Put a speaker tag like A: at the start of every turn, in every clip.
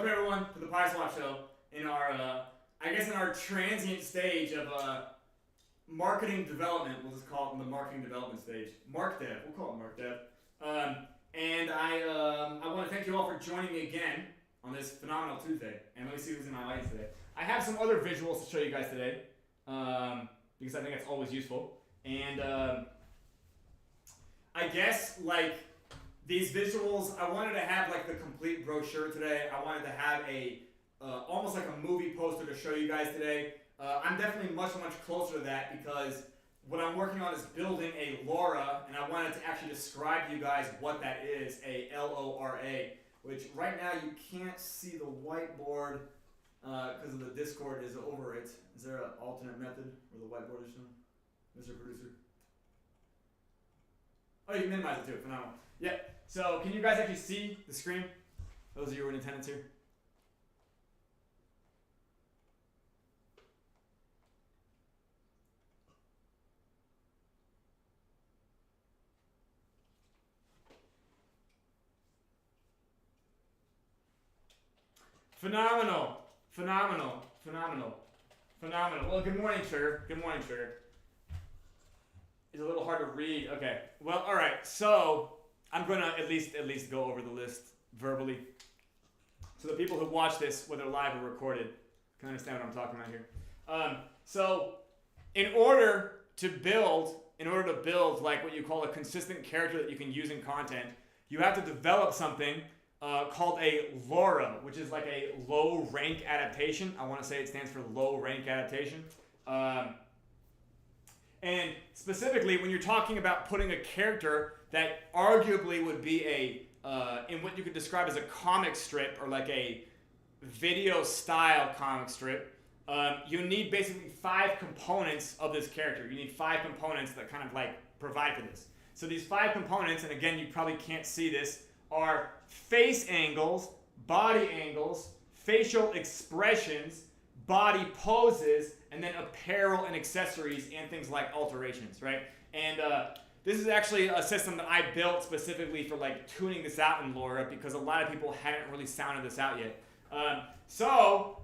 A: welcome everyone to the PYRESWAP show in our, I guess in our transient stage of marketing development. We'll just call it the marketing development stage. Mark Dev, we'll call it Mark Dev. And I want to thank you all for joining me again on this phenomenal Tuesday. And let me see who's in my audience today. I have some other visuals to show you guys today because I think that's always useful. And I guess like these visuals, I wanted to have like the complete brochure today. I wanted to have a almost like a movie poster to show you guys today. I'm definitely much closer to that because what I'm working on is building a LoRa, and I wanted to actually describe to you guys what that is, a LoRa, which right now you can't see the whiteboard because of the Discord is over it. Is there an alternate method where the whiteboard is shown, Mr. Producer? Oh, you can minimize it too, phenomenal. Yeah, so can you guys actually see the screen? Those of you who are in attendance here. Phenomenal, phenomenal, phenomenal, phenomenal. Well, good morning, Trigger. Good morning, Trigger. It's a little hard to read. Okay. Well, all right. So I'm gonna at least go over the list verbally, so the people who watch this, whether live or recorded, can understand what I'm talking about here. So in order to build like what you call a consistent character that you can use in content, you have to develop something called a LoRa, which is like a low rank adaptation. I want to say it stands for low rank adaptation. And specifically, when you're talking about putting a character that arguably would be in what you could describe as a comic strip or like a video style comic strip, you need basically 5 components of this character. You need 5 components that kind of like provide for this. So these 5 components, and again, you probably can't see this, are face angles, body angles, facial expressions, body poses, and then apparel and accessories and things like alterations, right? And this is actually a system that I built specifically for like tuning this out in LoRa because a lot of people hadn't really sounded this out yet. So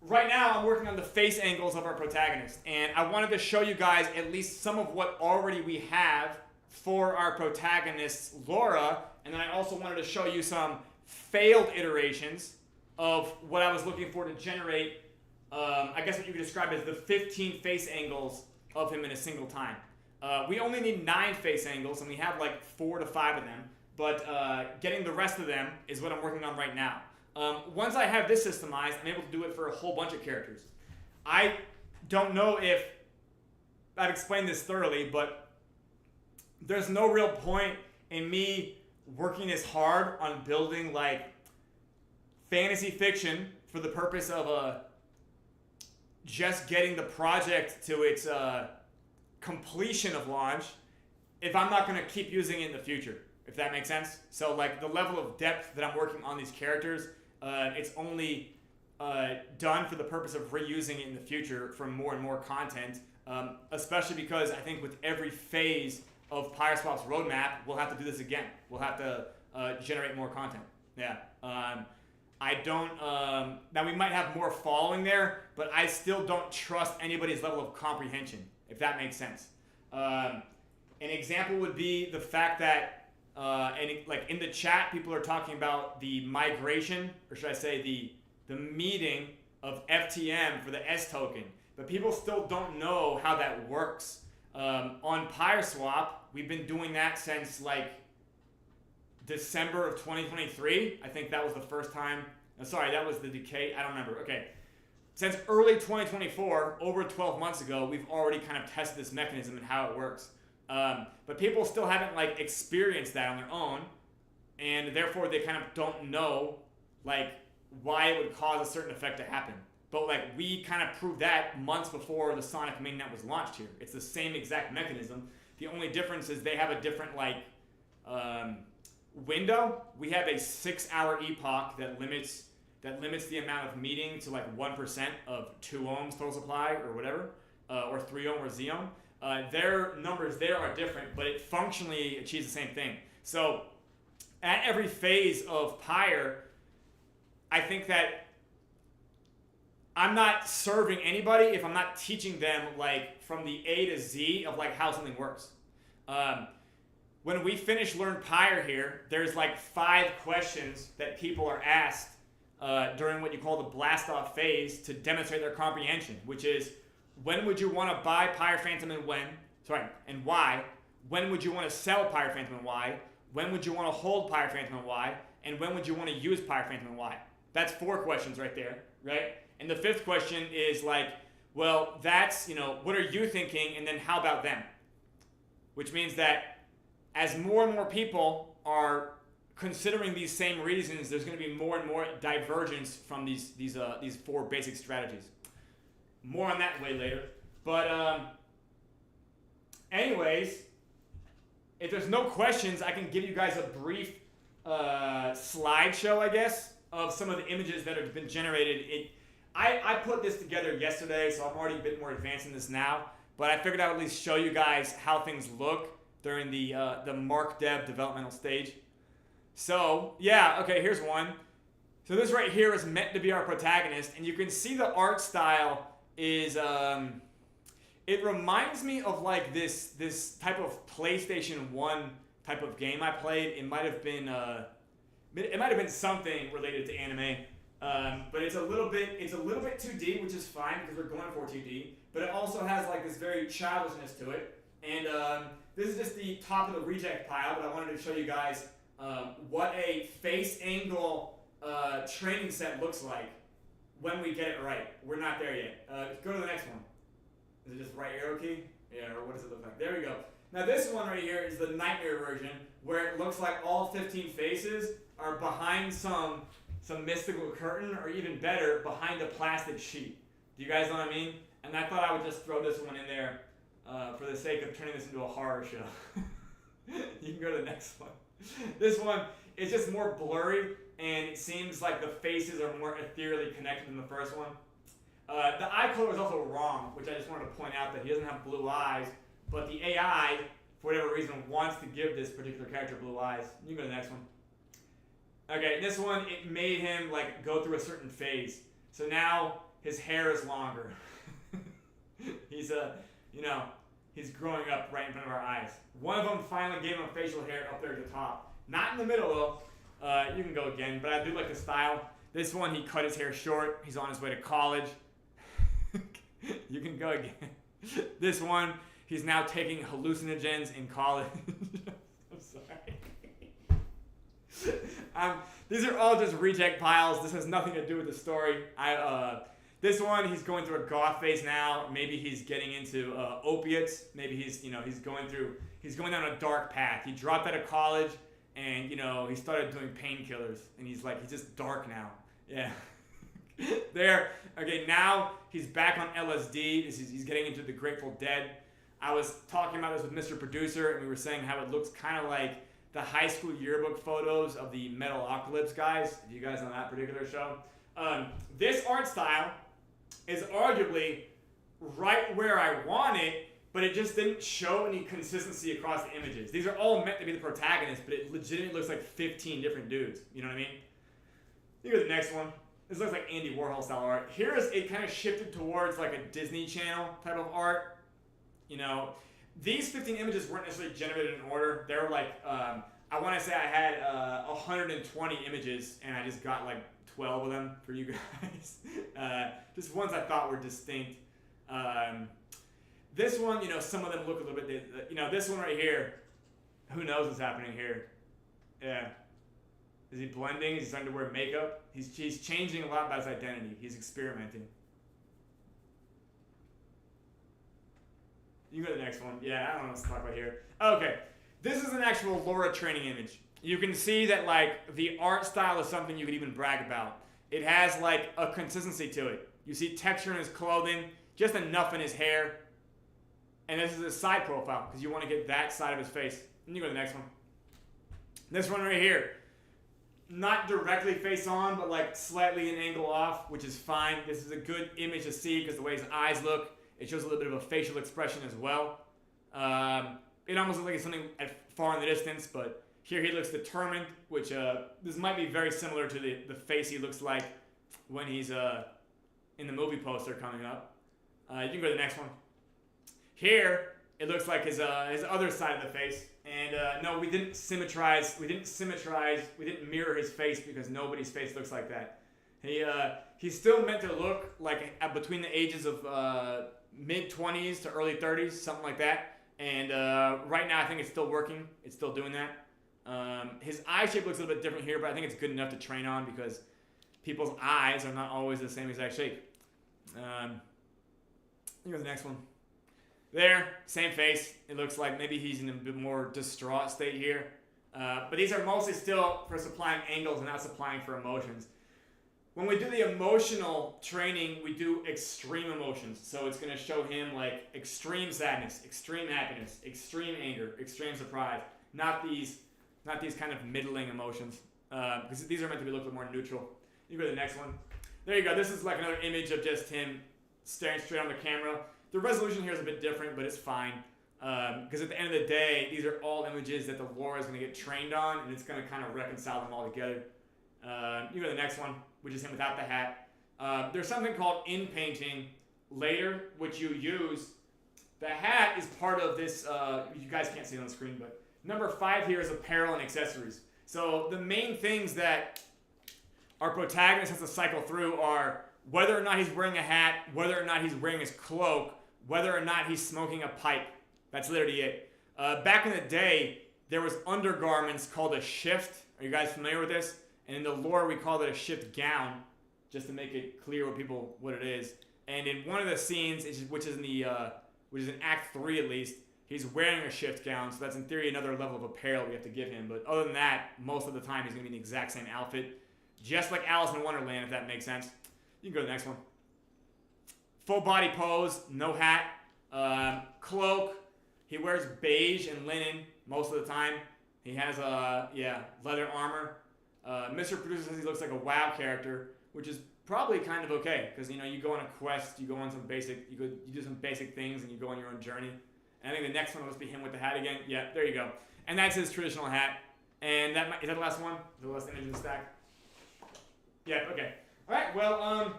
A: right now I'm working on the face angles of our protagonist, and I wanted to show you guys at least some of what already we have for our protagonist's LoRa, and then I also wanted to show you some failed iterations of what I was looking for to generate, I guess what you could describe as the 15 face angles of him in a single time. We only need 9 face angles, and we have like 4 to 5 of them, but getting the rest of them is what I'm working on right now. Once I have this systemized, I'm able to do it for a whole bunch of characters. I don't know if I've explained this thoroughly, but there's no real point in me working as hard on building like fantasy fiction for the purpose of just getting the project to its completion of launch if I'm not going to keep using it in the future, if that makes sense. So like the level of depth that I'm working on these characters, it's only done for the purpose of reusing it in the future for more and more content, especially because I think with every phase of PYRESWAP's roadmap, we'll have to do this again. We'll have to generate more content. Yeah. I don't, now we might have more following there, but I still don't trust anybody's level of comprehension, if that makes sense. An example would be the fact that, like in the chat, people are talking about the migration, or should I say the meeting of FTM for the S token, but people still don't know how that works. On PYRESWAP, we've been doing that since like December of 2023. I think that was the first time. Sorry, that was the decay. I don't remember. Okay. Since early 2024, over 12 months ago, we've already kind of tested this mechanism and how it works. But people still haven't like experienced that on their own, and therefore they kind of don't know like why it would cause a certain effect to happen. But like we kind of proved that months before the Sonic mainnet was launched here. It's the same exact mechanism. The only difference is they have a different like window. We have a 6-hour epoch that limits the amount of meeting to like 1% of 2 ohms total supply or whatever, or 3 ohm or Z ohm. Their numbers there are different, but it functionally achieves the same thing. So at every phase of Pyre, I think that I'm not serving anybody if I'm not teaching them like from the A to Z of like how something works. When we finish Learn Pyre here, there's like 5 questions that people are asked during what you call the blast off phase to demonstrate their comprehension, which is when would you want to buy Pyre Phantom and when? Sorry, and why? When would you want to sell Pyre Phantom and why? When would you want to hold Pyre Phantom and why? And when would you want to use Pyre Phantom and why? That's 4 questions right there, right? And the 5th question is like, well, that's, what are you thinking? And then how about them? Which means that as more and more people are considering these same reasons, there's going to be more and more divergence from these 4 basic strategies. More on that way later. But anyways, if there's no questions, I can give you guys a brief slideshow, I guess, of some of the images that have been generated. I put this together yesterday, so I'm already a bit more advanced in this now. But I figured I would at least show you guys how things look during the Mark Dev developmental stage. So, yeah, okay, here's one. So this right here is meant to be our protagonist, and you can see the art style is, it reminds me of like this type of PlayStation 1 type of game I played. It might have been something related to anime. But it's a little bit 2D, which is fine because we're going for 2D. But it also has like this very childishness to it. And this is just the top of the reject pile, but I wanted to show you guys what a face angle training set looks like when we get it right. We're not there yet. Go to the next one. Is it just right arrow key? Yeah, or what does it look like? There we go. Now this one right here is the nightmare version, where it looks like all 15 faces are behind some mystical curtain, or even better, behind a plastic sheet. Do you guys know what I mean? And I thought I would just throw this one in there for the sake of turning this into a horror show. You can go to the next one. This one is just more blurry, and it seems like the faces are more ethereally connected than the first one. The eye color is also wrong, which I just wanted to point out that he doesn't have blue eyes, but the AI, for whatever reason, wants to give this particular character blue eyes. You can go to the next one. Okay, this one, it made him like go through a certain phase. So now his hair is longer. He's he's growing up right in front of our eyes. One of them finally gave him facial hair up there at the top. Not in the middle though. You can go again, but I do like the style. This one, he cut his hair short. He's on his way to college. You can go again. This one, he's now taking hallucinogens in college. I'm sorry. These are all just reject piles. This has nothing to do with the story. This one, he's going through a goth phase now. Maybe he's getting into opiates. Maybe he's going down a dark path. He dropped out of college, and he started doing painkillers, and he's just dark now. Yeah. There. Okay, now he's back on LSD. He's getting into the Grateful Dead. I was talking about this with Mr. Producer, and we were saying how it looks kind of like the high school yearbook photos of the Metalocalypse guys. Do you guys know that particular show? This art style is arguably right where I want it, but it just didn't show any consistency across the images. These are all meant to be the protagonist, but it legitimately looks like 15 different dudes. You know what I mean? You go to the next one. This looks like Andy Warhol style art. Here is it kind of shifted towards like a Disney Channel type of art. These 15 images weren't necessarily generated in order. They were like, I want to say I had 120 images, and I just got like 12 of them for you guys. Just ones I thought were distinct. This one, some of them look a little bit, this one right here, who knows what's happening here? Yeah. Is he blending? Is he starting to wear makeup? He's changing a lot about his identity. He's experimenting. You go to the next one. Yeah, I don't know what to talk about here. Okay. This is an actual LoRa training image. You can see that like the art style is something you could even brag about. It has like a consistency to it. You see texture in his clothing, just enough in his hair. And this is his side profile because you want to get that side of his face. And you go to the next one. This one right here. Not directly face on, but like slightly an angle off, which is fine. This is a good image to see because the way his eyes look, it shows a little bit of a facial expression as well. It almost looks like it's something far in the distance, but Here he looks determined, which this might be very similar to the face he looks like when he's in the movie poster coming up. You can go to the next one. Here it looks like his other side of the face. And no, we didn't mirror his face because nobody's face looks like that. He's still meant to look like between the ages of mid-20s to early 30s, something like that. And right now I think it's still working. It's still doing that. His eye shape looks a little bit different here, but I think it's good enough to train on because people's eyes are not always the same exact shape. Here's the next one. There, same face. It looks like maybe he's in a bit more distraught state here. But these are mostly still for supplying angles and not supplying for emotions. When we do the emotional training, we do extreme emotions. So it's going to show him like extreme sadness, extreme happiness, extreme anger, extreme surprise. Not these kind of middling emotions. Because these are meant to be a little bit more neutral. You go to the next one. There you go. This is like another image of just him staring straight on the camera. The resolution here is a bit different, but it's fine. Because at the end of the day, these are all images that the lore is going to get trained on, and it's going to kind of reconcile them all together. You go to the next one, which is him without the hat. There's something called in-painting later, which you use. The hat is part of this, you guys can't see it on the screen, but number 5 here is apparel and accessories. So the main things that our protagonist has to cycle through are whether or not he's wearing a hat, whether or not he's wearing his cloak, whether or not he's smoking a pipe. That's literally it. Back in the day, there was undergarments called a shift. Are you guys familiar with this? And in the lore, we called it a shift gown, just to make it clear what it is. And in one of the scenes, which is in Act 3 at least, he's wearing a shift gown. So that's in theory another level of apparel we have to give him. But other than that, most of the time he's going to be in the exact same outfit, just like Alice in Wonderland, if that makes sense. You can go to the next one. Full body pose, no hat, cloak. He wears beige and linen most of the time. He has leather armor. Mr. Producer says he looks like a WoW character, which is probably kind of okay because you go on a quest, you do some basic things, and you go on your own journey. And I think the next one must be him with the hat again. Yeah, there you go. And that's his traditional hat. And is that the last one? The last image in the stack? Yeah. Okay. All right. Well,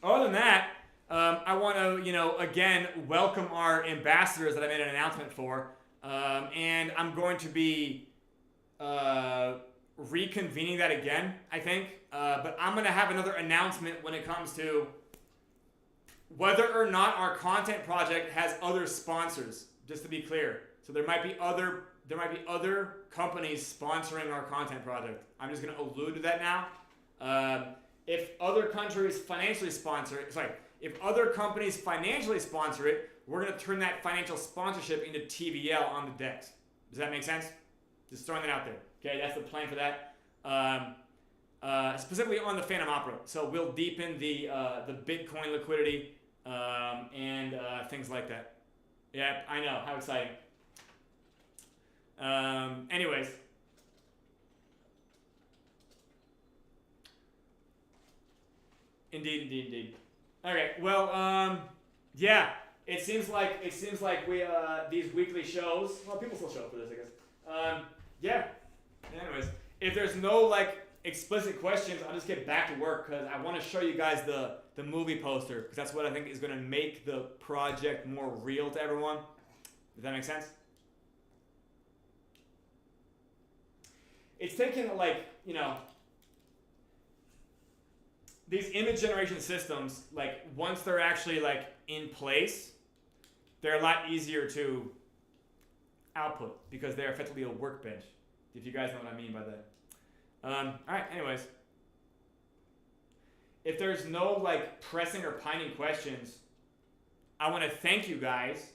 A: other than that, I want to again welcome our ambassadors that I made an announcement for, and I'm going to be reconvening that again, I think. But I'm going to have another announcement when it comes to whether or not our content project has other sponsors, just to be clear. So there might be other companies sponsoring our content project. I'm just going to allude to that now. If other companies financially sponsor it, we're going to turn that financial sponsorship into TVL on the decks. Does that make sense? Just throwing that out there. Okay, that's the plan for that. Specifically on the Phantom Opera. So we'll deepen the Bitcoin liquidity and things like that. Yeah, I know. How exciting. Anyways. Indeed. Okay, well, yeah. It seems like we these weekly shows. Well, people still show up for this, I guess. Yeah. Anyways, if there's no explicit questions, I'll just get back to work because I want to show you guys the movie poster because that's what I think is going to make the project more real to everyone. Does that make sense? It's taken these image generation systems, once they're actually in place, they're a lot easier to output because they're effectively a workbench. If you guys know what I mean by that. All right. Anyways, if there's no pressing or pining questions, I want to thank you guys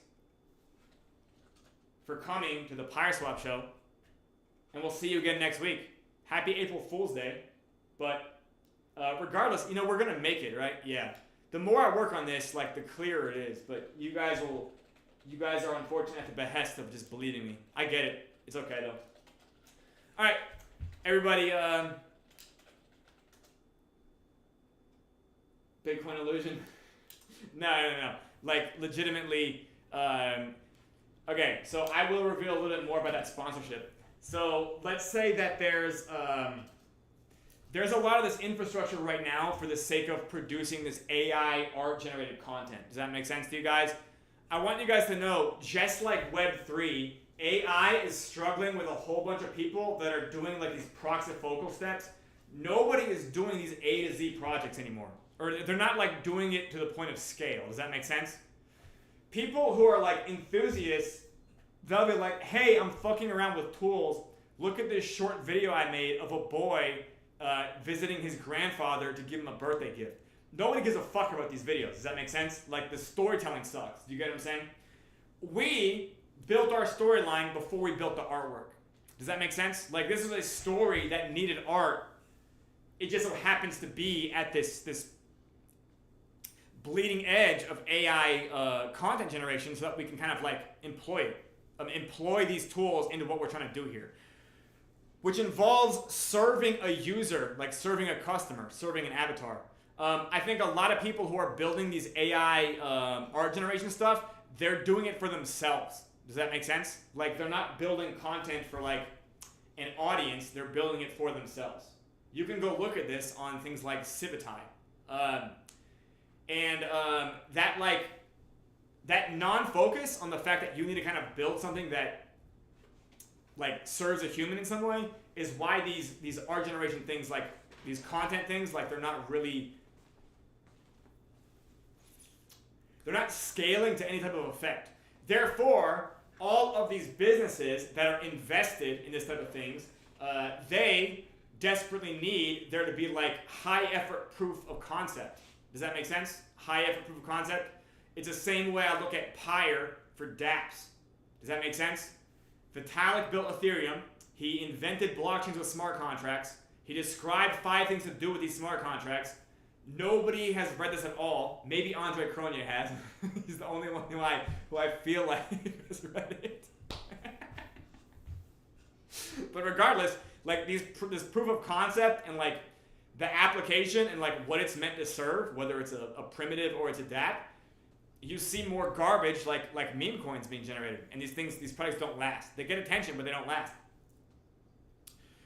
A: for coming to the PYRESWAP show, and we'll see you again next week. Happy April Fool's Day, but. Regardless, we're gonna make it, right? Yeah. The more I work on this, the clearer it is. But you guys are unfortunately at the behest of just believing me. I get it. It's okay though. All right, everybody. Bitcoin illusion. No. Legitimately. Okay, so I will reveal a little bit more about that sponsorship. So let's say that there's a lot of this infrastructure right now for the sake of producing this AI art generated content. Does that make sense to you guys? I want you guys to know, just like Web3, AI is struggling with a whole bunch of people that are doing like these proxifocal steps. Nobody is doing these A to Z projects anymore. Or they're not like doing it to the point of scale. Does that make sense? People who are like enthusiasts, they'll be like, hey, I'm fucking around with tools. Look at this short video I made of a boy visiting his grandfather to give him a birthday gift. Nobody gives a fuck about these videos. Does that make sense? Like, the storytelling sucks. Do you get what I'm saying? We built our storyline before we built the artwork. Does that make sense? Like, this is a story that needed art. It just so happens to be at this bleeding edge of AI content generation so that we can kind of like employ these tools into what we're trying to do here, which involves serving a user, like serving a customer, serving an avatar. I think a lot of people who are building these AI art generation stuff, they're doing it for themselves. Does that make sense? Like, they're not building content for like an audience, they're building it for themselves. You can go look at this on things like Civitai. That non-focus on the fact that you need to kind of build something that like serves a human in some way is why these art generation things, like these content things, like they're not scaling to any type of effect. Therefore, all of these businesses that are invested in this type of things, they desperately need there to be like high effort proof of concept. Does that make sense? High effort proof of concept. It's the same way I look at Pyre for dApps. Does that make sense? Vitalik built Ethereum. He invented blockchains with smart contracts. He described 5 things to do with these smart contracts. Nobody has read this at all. Maybe Andre Cronje has. He's the only one who I feel like has read it. But regardless, like this proof of concept and like the application and like what it's meant to serve, whether it's a primitive or it's a dApp, you see more garbage like meme coins being generated. And these products don't last. They get attention, but they don't last.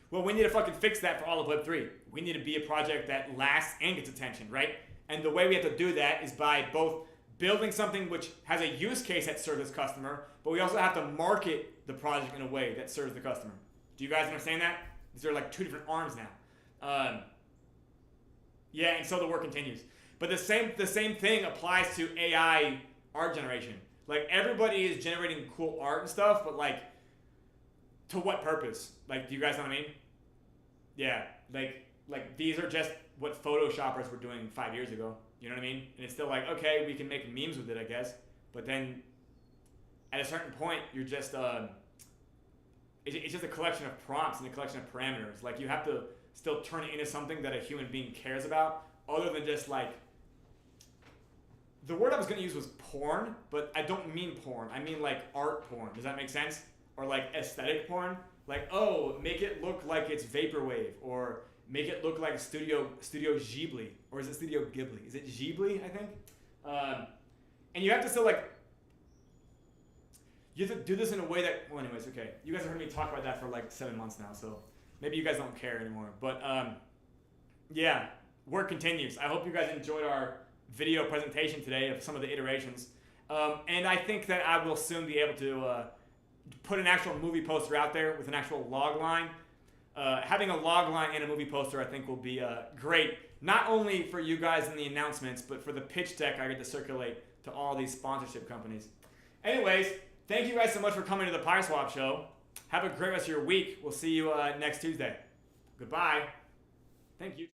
A: Well, we need to fucking fix that for all of Web3. We need to be a project that lasts and gets attention, right? And the way we have to do that is by both building something which has a use case that serves this customer, but we also have to market the project in a way that serves the customer. Do you guys understand that? These are like 2 different arms now. Yeah, and so the work continues. But the same thing applies to AI art generation. Like, everybody is generating cool art and stuff, but like, to what purpose? Like, do you guys know what I mean? Yeah, like these are just what Photoshoppers were doing 5 years ago. You know what I mean? And it's still like, okay, we can make memes with it, I guess. But then, at a certain point, you're just it's just a collection of prompts and a collection of parameters. Like, you have to still turn it into something that a human being cares about, other than just like, the word I was going to use was porn, but I don't mean porn. I mean like art porn. Does that make sense? Or like aesthetic porn. Like, oh, make it look like it's Vaporwave, or make it look like Studio Ghibli, or is it Studio Ghibli? Is it Ghibli, I think? And you have to still like, you have to do this in a way that, well, anyways, okay. You guys have heard me talk about that for like 7 months now, so maybe you guys don't care anymore. But yeah, work continues. I hope you guys enjoyed our video presentation today of some of the iterations. And I think that I will soon be able to put an actual movie poster out there with an actual log line. Having a log line and a movie poster, I think, will be great, not only for you guys in the announcements, but for the pitch deck I get to circulate to all these sponsorship companies. Anyways, thank you guys so much for coming to the PYRESWAP show. Have a great rest of your week. We'll see you next Tuesday. Goodbye. Thank you.